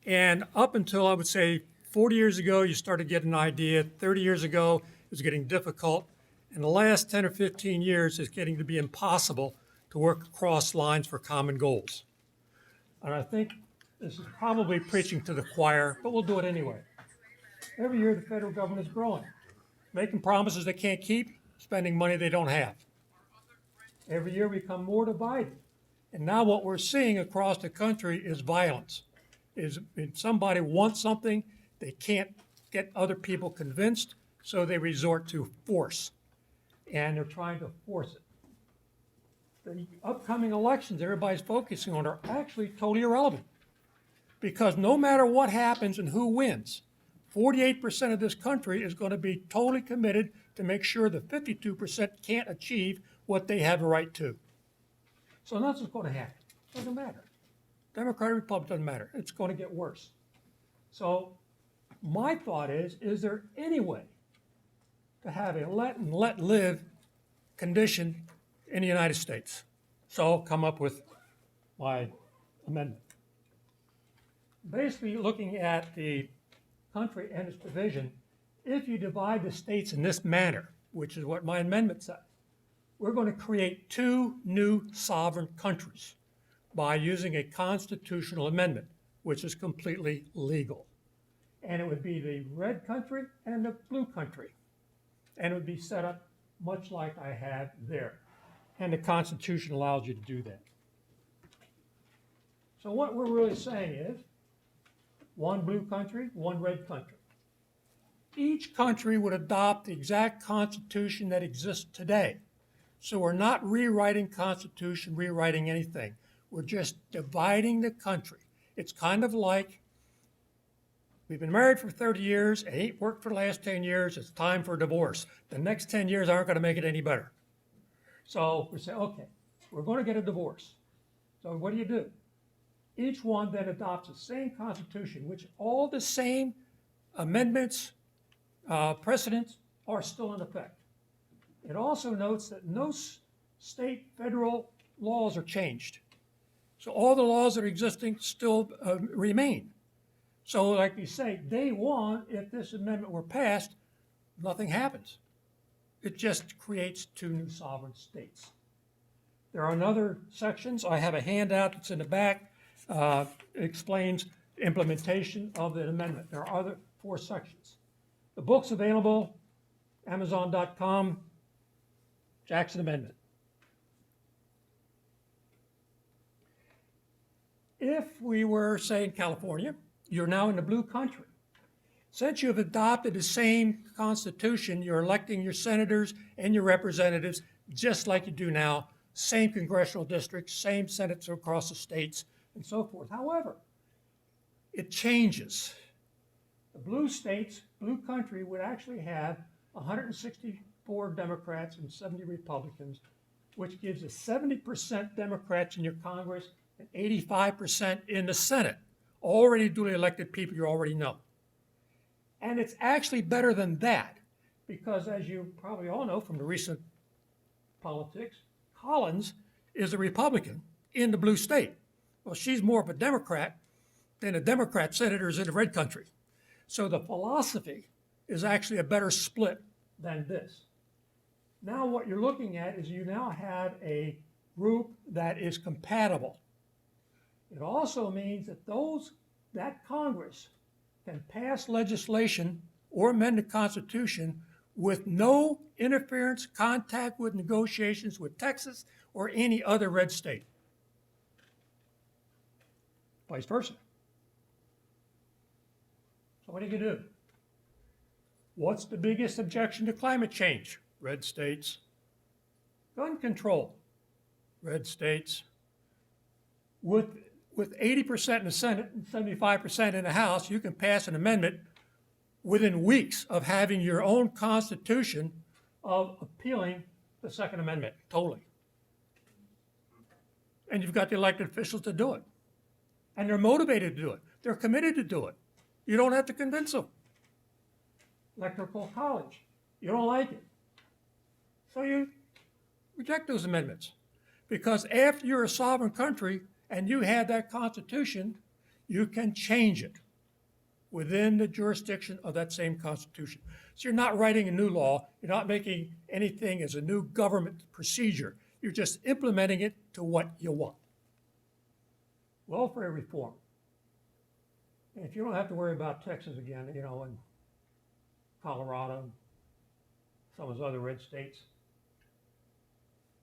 And up until, I would say, 40 years ago, you started getting an idea. 30 years ago, it was getting difficult. In the last 10 or 15 years, it's getting to be impossible to work across lines for common goals. And I think this is probably preaching to the choir, but we'll do it anyway. Every year, the federal government is growing, making promises they can't keep, spending money they don't have. Every year, we become more divided. And now what we're seeing across the country is violence. Is if somebody wants something, they can't get other people convinced, so they resort to force. And they're trying to force it. The upcoming elections everybody's focusing on are actually totally irrelevant. Because no matter what happens and who wins, 48% of this country is going to be totally committed to make sure the 52% can't achieve what they have a right to. So nothing's going to happen. It doesn't matter. Democrat or Republican doesn't matter. It's going to get worse. So my thought is there any way to have a let and let live condition in the United States? So I'll come up with my amendment. Basically looking at the country and its division, if you divide the states in this manner, which is what my amendment says, we're going to create two new sovereign countries by using a constitutional amendment, which is completely legal. And it would be the red country and the blue country. And it would be set up much like I have there. And the Constitution allows you to do that. So what we're really saying is, one blue country, one red country. Each country would adopt the exact constitution that exists today. So we're not rewriting Constitution, rewriting anything. We're just dividing the country. It's kind of like we've been married for 30 years, it ain't worked for the last 10 years, it's time for a divorce. The next 10 years aren't going to make it any better. So we say, okay, we're going to get a divorce. So what do? Each one then adopts the same constitution, which all the same amendments, precedents are still in effect. It also notes that no state, federal laws are changed. So all the laws that are existing still remain. So like you say, day one, if this amendment were passed, nothing happens. It just creates two new sovereign states. There are other sections. I have a handout that's in the back. Explains implementation of the amendment. There are other 4 sections. The book's available, Amazon.com, Jackson Amendment. If we were, say, in California, you're now in the blue country. Since you have adopted the same constitution, you're electing your senators and your representatives just like you do now, same congressional districts, same senates across the states, and so forth. However, it changes. The blue states, blue country, would actually have 164 Democrats and 70 Republicans, which gives us 70% Democrats in your Congress and 85% in the Senate. Already duly elected people you already know. And it's actually better than that, because as you probably all know from the recent politics, Collins is a Republican in the blue state. Well, she's more of a Democrat than the Democrat senators in the red country. So the philosophy is actually a better split than this. Now what you're looking at is you now have a group that is compatible. It also means that that Congress can pass legislation or amend the Constitution with no interference, contact with negotiations with Texas or any other red state. Vice versa. So what do you do? What's the biggest objection to climate change? Red states. Gun control. Red states. With 80% in the Senate and 75% in the House, you can pass an amendment within weeks of having your own constitution of appealing the Second Amendment, totally. And you've got the elected officials to do it. And they're motivated to do it. They're committed to do it. You don't have to convince them. Electoral college, you don't like it. So you reject those amendments. Because after you're a sovereign country and you have that constitution, you can change it within the jurisdiction of that same Constitution. So you're not writing a new law, you're not making anything as a new government procedure, you're just implementing it to what you want. Welfare reform. And if you don't have to worry about Texas again, you know, and Colorado, some of those other red states,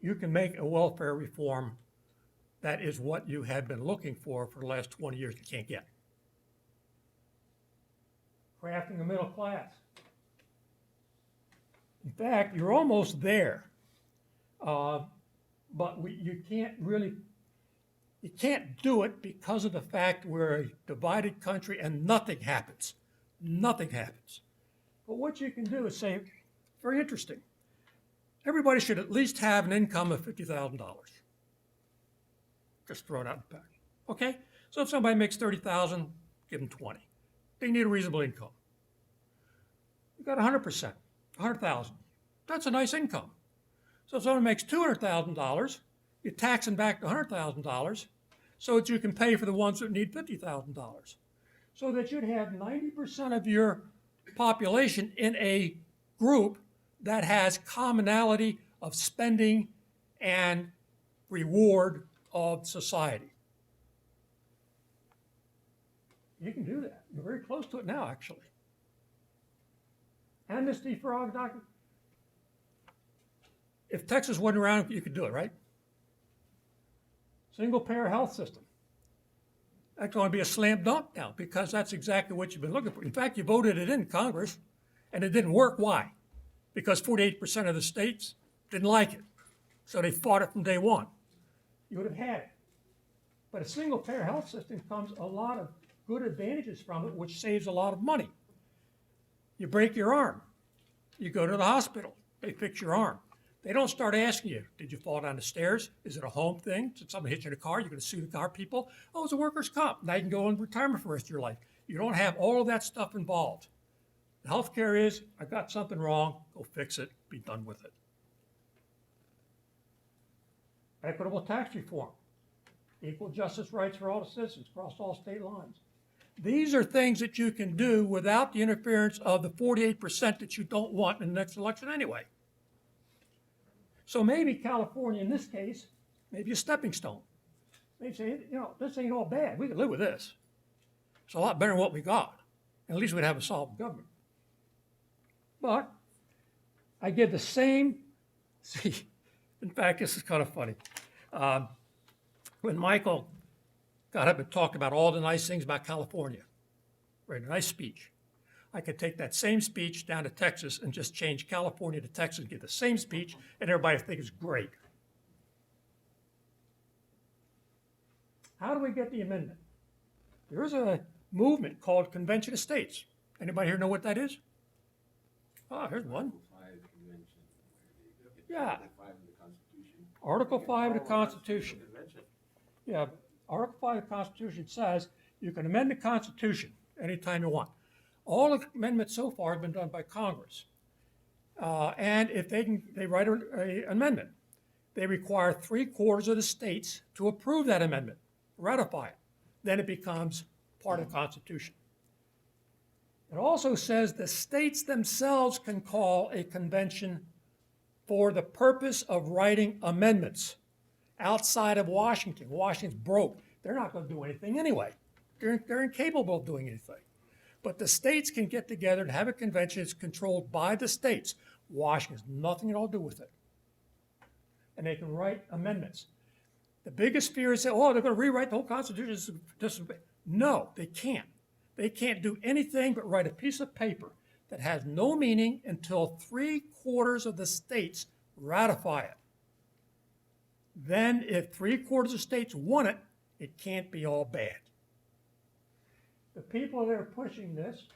you can make a welfare reform that is what you had been looking for the last 20 years you can't get. Crafting a middle class. In fact, you're almost there, but you can't do it because of the fact we're a divided country and nothing happens. Nothing happens. But what you can do is say, very interesting, everybody should at least have an income of $50,000. Just throw it out in the pack. Okay? So if somebody makes $30,000, give them 20. They need a reasonable income. You got 100%, 100,000. That's a nice income. So if someone makes $200,000, you tax them back to $100,000 so that you can pay for the ones that need $50,000. So that you'd have 90% of your population in a group that has commonality of spending and reward of society. You can do that. You're very close to it now, actually. Amnesty for all documents. If Texas wasn't around, you could do it, right? Single-payer health system. That's going to be a slam dunk now because that's exactly what you've been looking for. In fact, you voted it in Congress, and it didn't work. Why? Because 48% of the states didn't like it. So they fought it from day one. You would have had it. But a single-payer health system comes a lot of good advantages from it, which saves a lot of money. You break your arm. You go to the hospital. They fix your arm. They don't start asking you, did you fall down the stairs? Is it a home thing? Did somebody hit you in a car? You're going to sue the car people? Oh, it's a workers' comp. Now you can go in retirement for the rest of your life. You don't have all of that stuff involved. The healthcare is, I got something wrong, go fix it, be done with it. Equitable tax reform. Equal justice rights for all the citizens across all state lines. These are things that you can do without the interference of the 48% that you don't want in the next election anyway. So maybe California, in this case, maybe a stepping stone. Maybe say, you know, this ain't all bad. We can live with this. It's a lot better than what we got. At least we'd have a solid government. But I give the same, see, in fact, this is kind of funny. When Michael got up and talked about all the nice things about California, read a nice speech, I could take that same speech down to Texas and just change California to Texas and give the same speech, and everybody would think it's great. How do we get the amendment? There's a movement called Convention of States. Anybody here know what that is? Oh, here's one. Yeah. Article 5 of the Constitution. Yeah, Article 5 of the Constitution says you can amend the Constitution anytime you want. All the amendments so far have been done by Congress. And if they write an amendment. They require 3/4 of the states to approve that amendment, ratify it. Then it becomes part of the Constitution. It also says the states themselves can call a convention for the purpose of writing amendments outside of Washington. Washington's broke. They're not going to do anything anyway. They're incapable of doing anything. But the states can get together and have a convention that's controlled by the states. Washington has nothing at all to do with it. And they can write amendments. The biggest fear is that, oh, they're going to rewrite the whole Constitution. No, they can't. They can't do anything but write a piece of paper that has no meaning until 3/4 of the states ratify it. Then if 3/4 of states want it, it can't be all bad. The people that are pushing this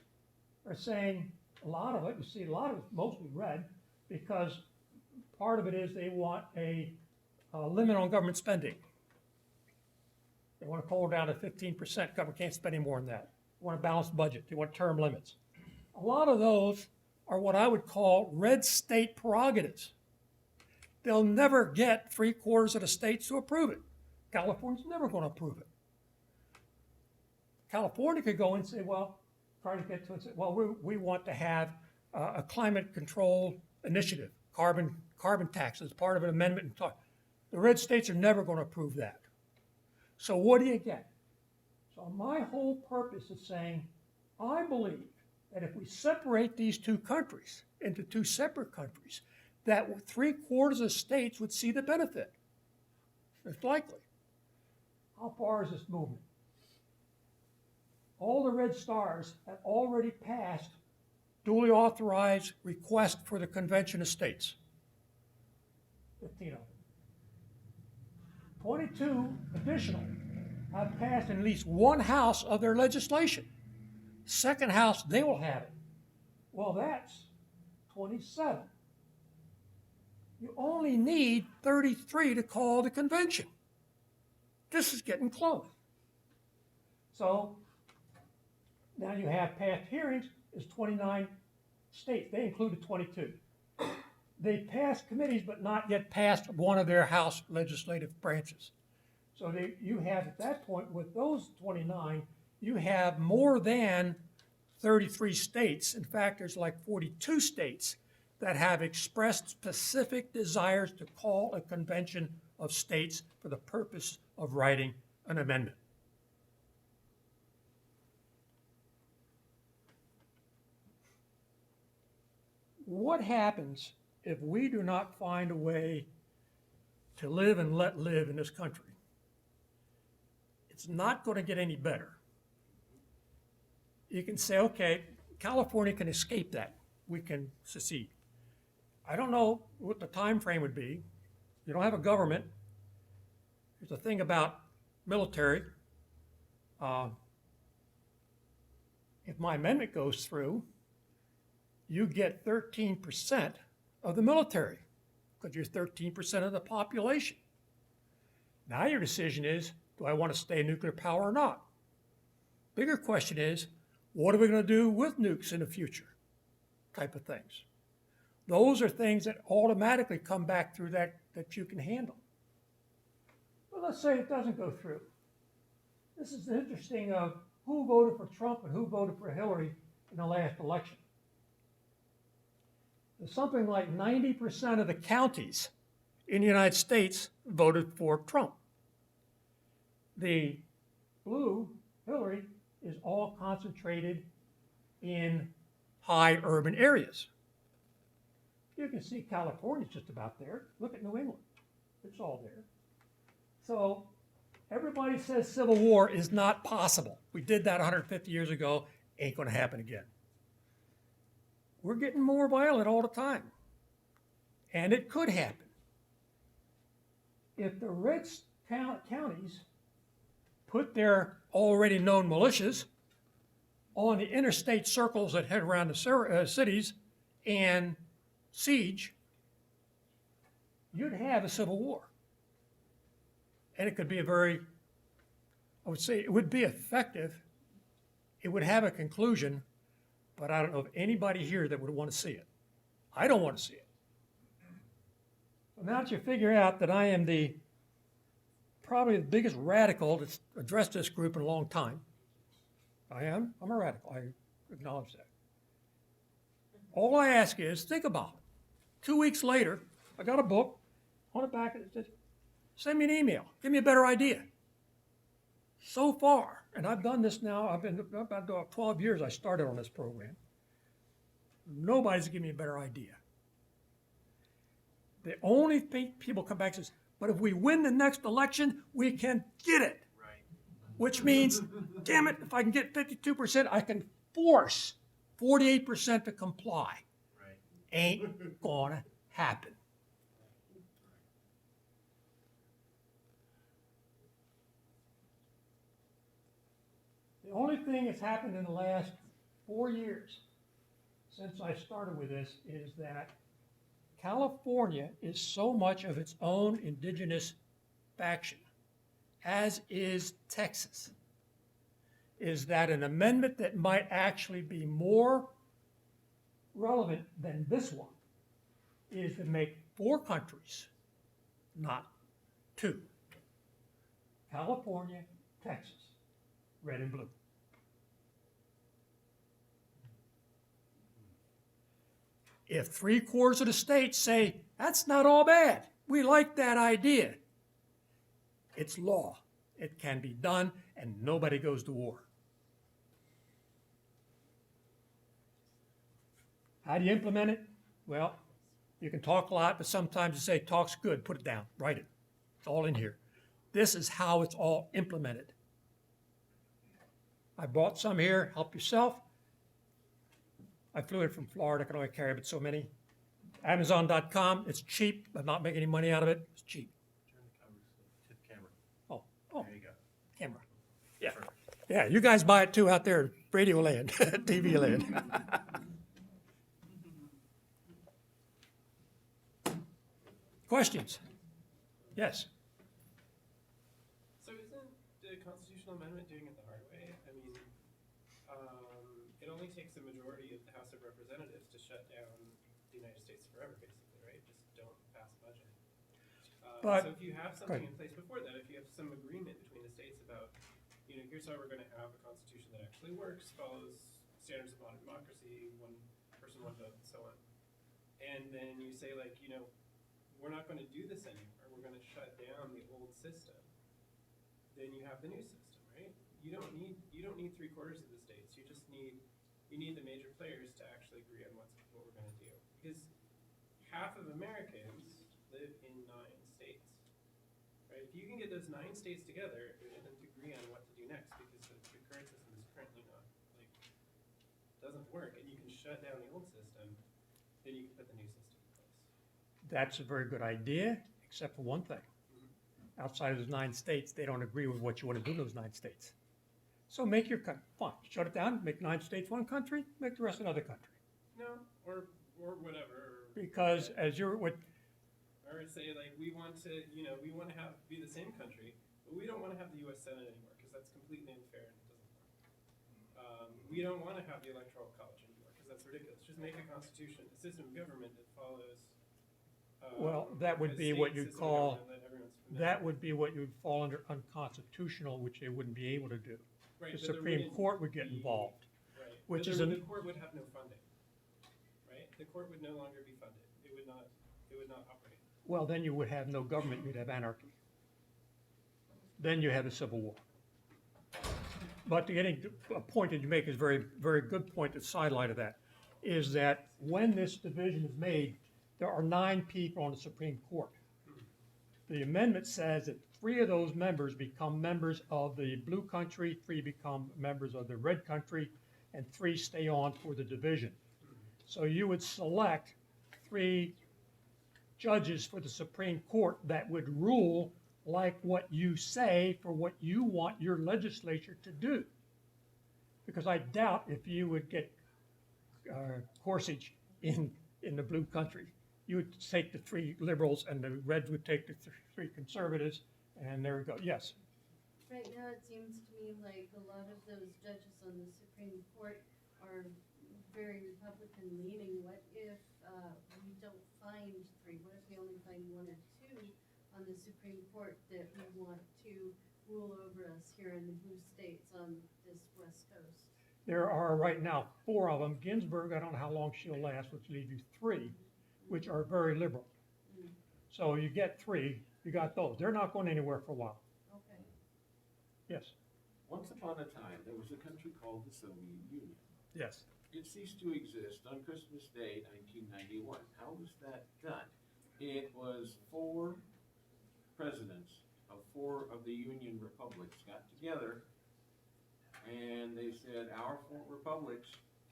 are saying a lot of it, you see a lot of it's mostly red, because part of it is they want a limit on government spending. They want to pull down to 15%. Government can't spend any more than that. They want a balanced budget. They want term limits. A lot of those are what I would call red state prerogatives. They'll never get 3/4 of the states to approve it. California's never going to approve it. California could go and say, well, try to get to it and say, well, we want to have a climate control initiative, carbon tax as part of an amendment. And talk. The red states are never going to approve that. So what do you get? So my whole purpose is saying, I believe that if we separate these two countries into two separate countries, that 3/4 of states would see the benefit. It's likely. How far is this movement? All the red stars have already passed duly authorized request for the Convention of States. 15 of them. 22 additional have passed in at least one house of their legislation. Second house, they will have it. Well, that's 27. You only need 33 to call the convention. This is getting close. So now you have past hearings is 29 states. They included 22. They passed committees, but not yet passed one of their House legislative branches. So you have at that point with those 29, you have more than 33 states. In fact, there's like 42 states that have expressed specific desires to call a convention of states for the purpose of writing an amendment. What happens if we do not find a way to live and let live in this country? It's not going to get any better. You can say, okay, California can escape that. We can secede. I don't know what the time frame would be. You don't have a government. There's a thing about military. If my amendment goes through, you get 13% of the military because you're 13% of the population. Now your decision is, do I want to stay a nuclear power or not? Bigger question is, what are we going to do with nukes in the future? Type of things. Those are things that automatically come back through that you can handle. But let's say it doesn't go through. This is interesting of who voted for Trump and who voted for Hillary in the last election. There's something like 90% of the counties in the United States voted for Trump. The blue, Hillary, is all concentrated in high urban areas. You can see California's just about there. Look at New England. It's all there. So everybody says civil war is not possible. We did that 150 years ago. Ain't going to happen again. We're getting more violent all the time. And it could happen. If the red counties put their already known militias on the interstate circles that head around the cities and siege, you'd have a civil war. And it could be I would say it would be effective. It would have a conclusion, but I don't know of anybody here that would want to see it. I don't want to see it. So now that you figure out that I am probably the biggest radical that's addressed this group in a long time. I'm a radical, I acknowledge that. All I ask is, think about it. 2 weeks later, I got a book, on the back, it says, send me an email, give me a better idea. So far, and I've done this now, I've been about 12 years I started on this program. Nobody's giving me a better idea. The only thing people come back and says, but if we win the next election, we can get it. Right. Which means, damn it, if I can get 52%, I can force 48% to comply. Right. Ain't gonna happen. The only thing that's happened in the last 4 years since I started with this is that California is so much of its own indigenous faction, as is Texas, is that an amendment that might actually be more relevant than this one is to make 4 countries, not 2. California, Texas, red and blue. If 3/4 of the states say, that's not all bad, we like that idea, it's law. It can be done, and nobody goes to war. How do you implement it? Well, you can talk a lot, but sometimes you say, talk's good, put it down, write it. It's all in here. This is how it's all implemented. I bought some here, help yourself. I flew in from Florida, I can only carry but so many. Amazon.com, it's cheap, I'm not making any money out of it, it's cheap. Turn the camera. Oh, There you go. camera. Yeah, yeah, you guys buy it too out there, radio land, TV land. Questions? Yes. So isn't the constitutional amendment doing it the hard way? I mean, it only takes a majority of the House of Representatives to shut down the United States forever, basically, right? Just don't pass a budget. But- so if you have something in place before that, if you have some agreement between the states about, you know, here's how we're going to have a constitution that actually works, follows standards of modern democracy, one person, one vote, and so on. And then you say, like, you know, we're not going to do this anymore. We're going to shut down the old system. Then you have the new system, right? You don't need 3/4 of the states. You just need the major players to actually agree on what we're going to do. Because half of Americans live in 9 states, right? If you can get those 9 states together and agree on what to do next, because the current system is currently not, like, doesn't work, and you can shut down the old system, then you can put the new system in place. That's a very good idea, except for one thing. Outside of those 9 states, they don't agree with what you want to do in those 9 states. So make your country, fine, shut it down, make 9 states one country, make the rest another country. No, or whatever. Because as you're, what, Or say, like, we want to, you know, we want to be the same country, but we don't want to have the U.S. Senate anymore because that's completely unfair and it doesn't work. We don't want to have the Electoral College anymore because that's ridiculous. Just make a constitution, a system of government that follows. well, that would a be state what you'd system of call, government that everyone's familiar that with. would be what you would fall under unconstitutional, which they wouldn't be able to do. Right, The but there Supreme wouldn't Court would get be- involved. Right, which but is the an- court would have no funding, right? The court would no longer be funded. It would not operate. Well, then you would have no government, you'd have anarchy. Then you have a civil war. But getting to a point that you make is very, very good point, the sidelight of that, is that when this division is made, there are 9 people on the Supreme Court. The amendment says that 3 of those members become members of the blue country, 3 become members of the red country, and 3 stay on for the division. So you would select 3 judges for the Supreme Court that would rule like what you say for what you want your legislature to do. Because I doubt if you would get Gorsuch in the blue country. You would take the 3 liberals and the reds would take the 3 conservatives, and there we go. Yes. Right now, it seems to me like a lot of those judges on the Supreme Court are very Republican leaning. What if we don't find 3? What if we only find 1 or 2 on the Supreme Court that we want to rule over us here in the blue states on this West Coast? There are right now 4 of them. Ginsburg, I don't know how long she'll last, which leaves you 3, which are very liberal. So you get 3, you got those. They're not going anywhere for a while. Okay. Yes. Once upon a time, there was a country called the Soviet Union. Yes. It ceased to exist on Christmas Day, 1991. How was that done? It was 4 presidents of 4 of the Union republics got together and they said, our 4 republics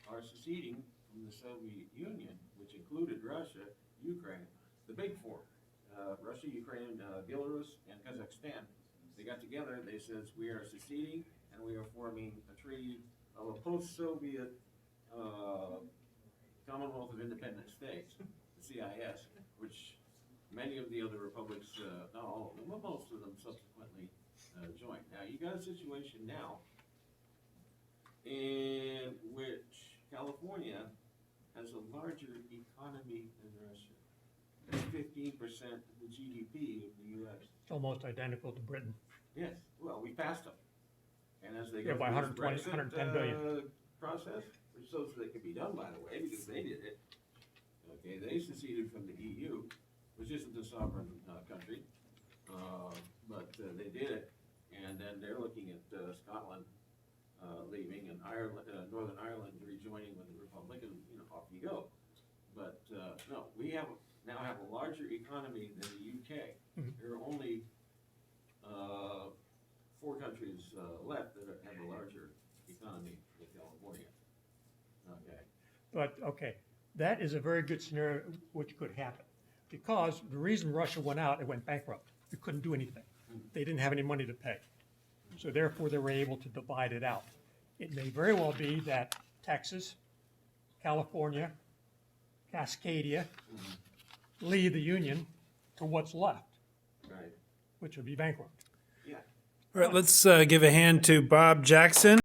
are seceding from the Soviet Union, which included Russia, Ukraine, the big 4, Russia, Ukraine, Belarus, and Kazakhstan. They got together, they says, we are seceding and we are forming a treaty of a post-Soviet Commonwealth of Independent States, the CIS, which many of the other republics, not all of them, but most of them subsequently joined. Now, you got a situation now in which California has a larger economy than Russia. It's 15% of the GDP of the U.S. It's almost identical to Britain. Yes, well, we passed them. And as they Yeah, go by through this 120, 110 billion. process, which shows that it can be done, by the way, because they did it, Okay, they seceded from the EU, which isn't a sovereign country, but they did it. And then they're looking at Scotland leaving and Ireland, Northern Ireland rejoining with the Republic, and off you go. But no, we now have a larger economy than the UK. There are only 4 countries left that have a larger economy than California. Okay. But, okay, that is a very good scenario which could happen. Because the reason Russia went out, it went bankrupt. It couldn't do anything. They didn't have any money to pay. So therefore, they were able to divide it out. It may very well be that Texas, California, Cascadia leave the Union to what's left, Right. which would be bankrupt. Yeah. All right, let's give a hand to Bob Jackson.